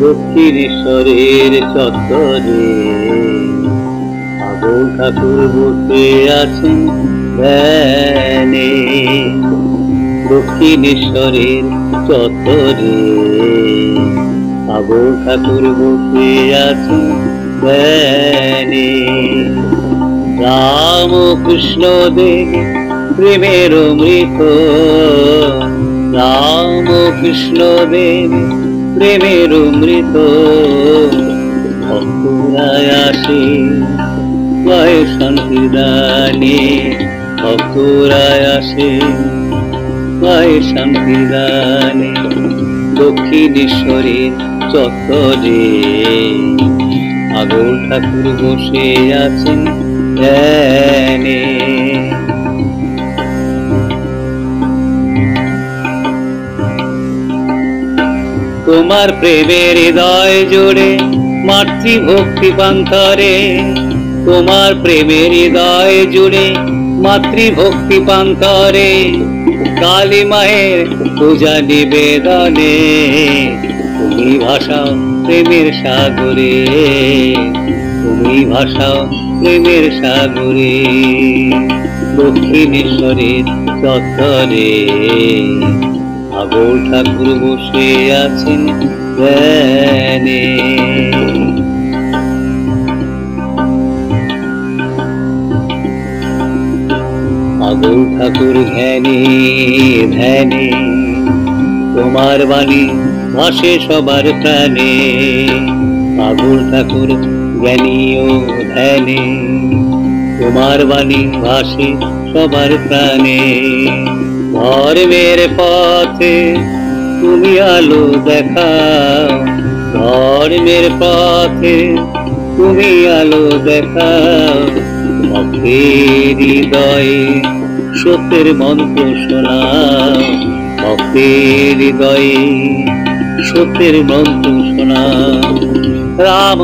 দক্ষিণেশ্বরের চত্বরে পাগল ঠাকুর বসে আছেন ধ্যানে। দক্ষিণেশ্বরের চত্বরে পাগল ঠাকুর বসে আছেন ধ্যানে। রাম কৃষ্ণ দেব প্রেমের অমৃত, রাম কৃষ্ণ দেব প্রেমের অমৃত। ভক্তরা আসে গায়ে শান্তি দানে, ভক্তরা আসে গায়ে শান্তি দানে। দক্ষিণেশ্বরের চত্বরে পাগল ঠাকুর বসে আছেন ধ্যানে। তোমার প্রেমের হৃদয় জুড়ে মাতৃভক্তি পান্তরে, তোমার প্রেমের হৃদয় জুড়ে মাতৃভক্তি পান্তরে। কালী মায়ের পূজা নিবেদনে তুমি ভাসাও প্রেমের সাগরে, তুমি ভাসাও প্রেমের সাগরে। দক্ষিণেশ্বরের চত্বরে পাগল ঠাকুর বসে আছেন ধ্যানে। পাগল ঠাকুর ধ্যানে ধ্যানে, তোমার বাণী ভাসে সবার প্রাণে। পাগল ঠাকুর জ্ঞানী ও ধ্যানে, তোমার বাণী ভাসে সবার প্রাণে। ধর্মের পথে তুমি আলো দেখাও, ধর্মের পথে তুমি আলো দেখাও। ভক্তের হৃদয়ে সত্যের মন্ত্র শোনাও, ভক্তের হৃদয়ে সত্যের মন্ত্র শোনাও। রাম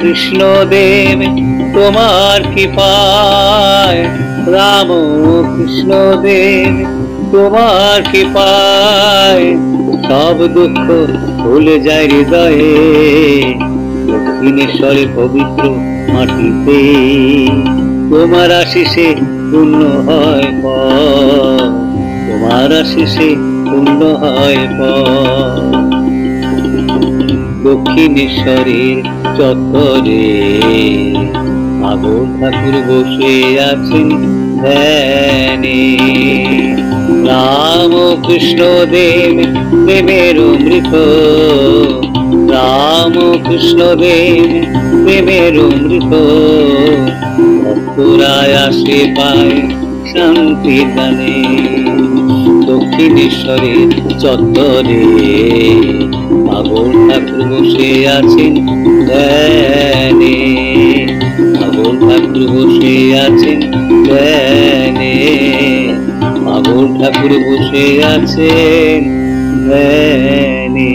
কৃষ্ণ দেব তোমার কৃপায়, রাম কৃষ্ণ দেব তোমার কৃপায় সব দুঃখ ভুলে যায় হৃদয়ে। দক্ষিণেশ্বরের পবিত্র মাটিতে তোমার আশিসে পূর্ণ হয় পথ, তোমার আশিসে পূর্ণ হয় পথ। দক্ষিণেশ্বরের চত্বরে পাগল ঠাকুর বসে আছেন ধ্যানে। রাম কৃষ্ণ দেব প্রেমের অমৃত, রাম কৃষ্ণ দেব প্রেমের অমৃত। ভক্তরা আসে পায় শান্তি দানে। দক্ষিণেশ্বরের চত্বরে পাগল ঠাকুর বসে আছেন ধ্যানে, পাগল ঠাকুর বসে আছেন ধ্যানে, পাগল ঠাকুর বসে আছেন ধ্যানে।